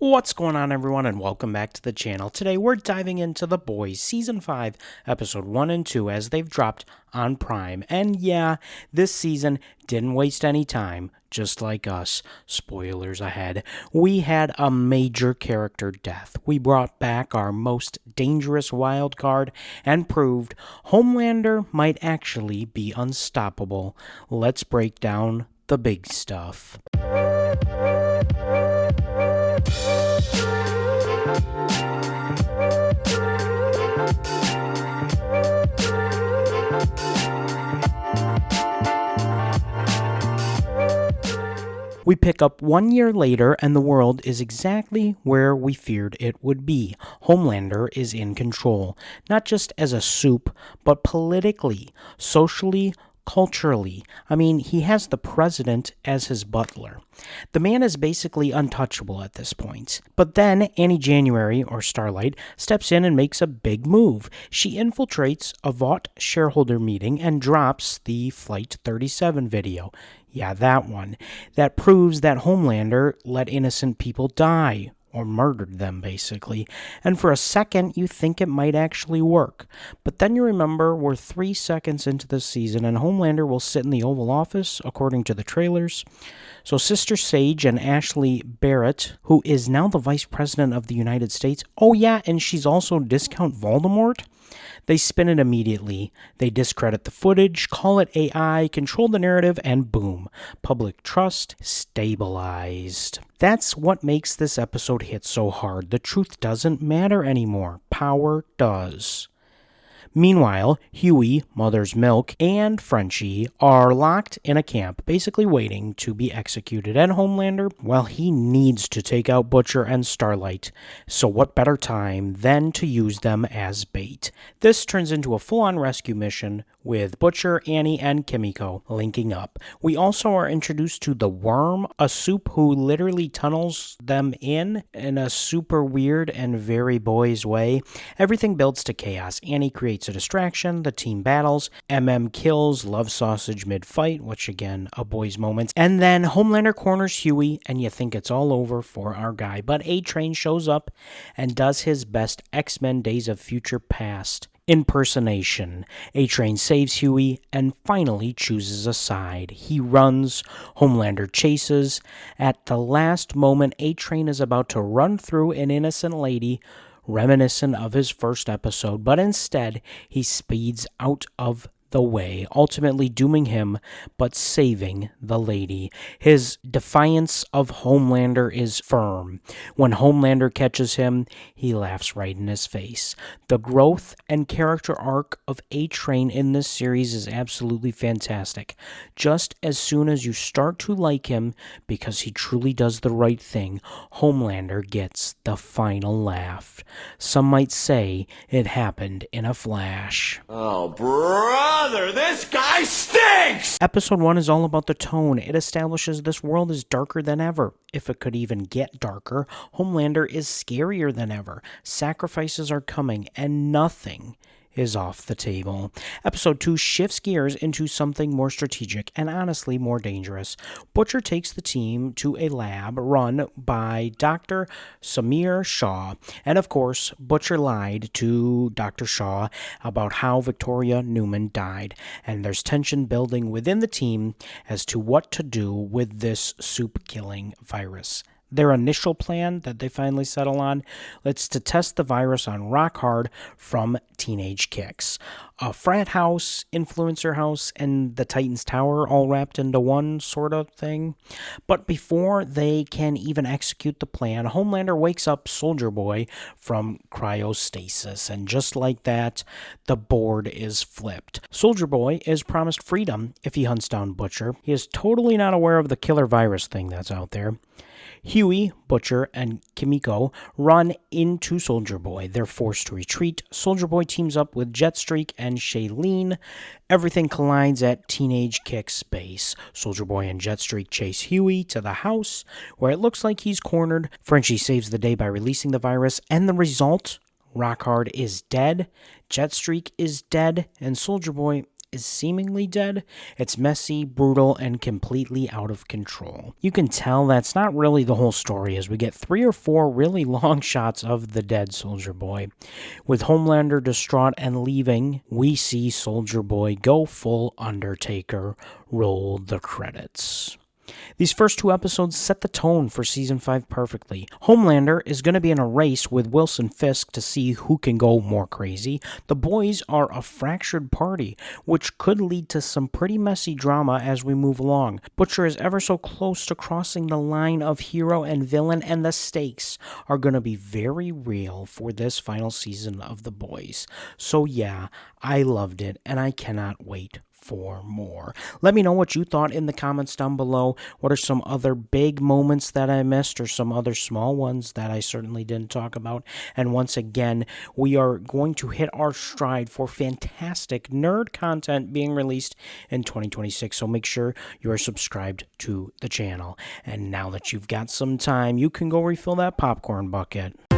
What's going on, everyone, and welcome back to the channel. Today we're diving into The Boys Season 5, Episode 1 and 2 as they've dropped on Prime. And yeah, this season didn't waste any time, just like us. Spoilers ahead. We had a major character death. We brought back our most dangerous wild card and proved Homelander might actually be unstoppable. Let's break down the big stuff. We pick up 1 year later, and the world is exactly where we feared it would be. Homelander is in control, not just as a soup, but politically, socially, culturally. I mean, he has the president as his butler. The man is basically untouchable at this point. But then Annie January, or Starlight, steps in and makes a big move. She infiltrates a Vought shareholder meeting and drops the Flight 37 video. Yeah, that one. That proves that Homelander let innocent people die, or murdered them, basically. And for a second, you think it might actually work. But then you remember we're 3 seconds into the season, and Homelander will sit in the Oval Office, according to the trailers. So Sister Sage and Ashley Barrett, who is now the Vice President of the United States, oh yeah, and she's also Discount Voldemort, they spin it immediately. They discredit the footage, call it AI, control the narrative, and boom, public trust stabilized. That's what makes this episode hit so hard. The truth doesn't matter anymore. Power does. Meanwhile, Huey, Mother's Milk, and Frenchie are locked in a camp, basically waiting to be executed. And Homelander, well, he needs to take out Butcher and Starlight. So what better time than to use them as bait? This turns into a full-on rescue mission with Butcher, Annie, and Kimiko linking up. We also are introduced to the Worm, a soup who literally tunnels them in a super weird and very boys way. Everything builds to chaos. Annie creates a distraction, the team battles, kills Love Sausage mid-fight, which again, a boys moment, and then Homelander corners Huey, and you think it's all over for our guy, but A-Train shows up and does his best X-Men Days of Future Past impersonation. A-Train saves Huey and finally chooses a side. He runs, Homelander chases. At the last moment, A-Train is about to run through an innocent lady, reminiscent of his first episode, but instead he speeds out of the way, ultimately dooming him, but saving the lady. His defiance of Homelander is firm. When Homelander catches him, he laughs right in his face. The growth and character arc of A-Train in this series is absolutely fantastic. Just as soon as you start to like him, because he truly does the right thing, Homelander gets the final laugh. Some might say it happened in a flash. Oh, brother, this guy stinks! Episode 1 is all about the tone. It establishes this world is darker than ever. If it could even get darker, Homelander is scarier than ever. Sacrifices are coming, and nothing is off the table. Episode 2 shifts gears into something more strategic and honestly more dangerous. Butcher takes the team to a lab run by Dr. Samir Shaw. And of course, Butcher lied to Dr. Shaw about how Victoria Newman died. And there's tension building within the team as to what to do with this Supe-killing virus. Their initial plan that they finally settle on is to test the virus on Rockhard from Teenage Kicks. A frat house, influencer house, and the Titans Tower all wrapped into one sort of thing. But before they can even execute the plan, Homelander wakes up Soldier Boy from cryostasis. And just like that, the board is flipped. Soldier Boy is promised freedom if he hunts down Butcher. He is totally not aware of the killer virus thing that's out there. Huey, Butcher, and Kimiko run into Soldier Boy. They're forced to retreat. Soldier Boy teams up with Jetstreak and Shailene. Everything collides at Teenage Kick's base. Soldier Boy and Jetstreak chase Huey to the house, where it looks like he's cornered. Frenchie saves the day by releasing the virus, and the result? Rockhard is dead, Jetstreak is dead, and Soldier Boy is seemingly dead, it's messy, brutal, and completely out of control. You can tell that's not really the whole story as we get 3 or 4 really long shots of the dead Soldier Boy. With Homelander distraught and leaving, we see Soldier Boy go full Undertaker. Roll the credits. These first 2 episodes set the tone for Season 5 perfectly. Homelander is going to be in a race with Wilson Fisk to see who can go more crazy. The boys are a fractured party, which could lead to some pretty messy drama as we move along. Butcher is ever so close to crossing the line of hero and villain, and the stakes are going to be very real for this final season of The Boys. So yeah, I loved it, and I cannot wait for more. Let me know what you thought in the comments down below. What are some other big moments that I missed, or some other small ones that I certainly didn't talk about? And once again, we are going to hit our stride for fantastic nerd content being released in 2026, so make sure you are subscribed to the channel. And now that you've got some time, you can go refill that popcorn bucket.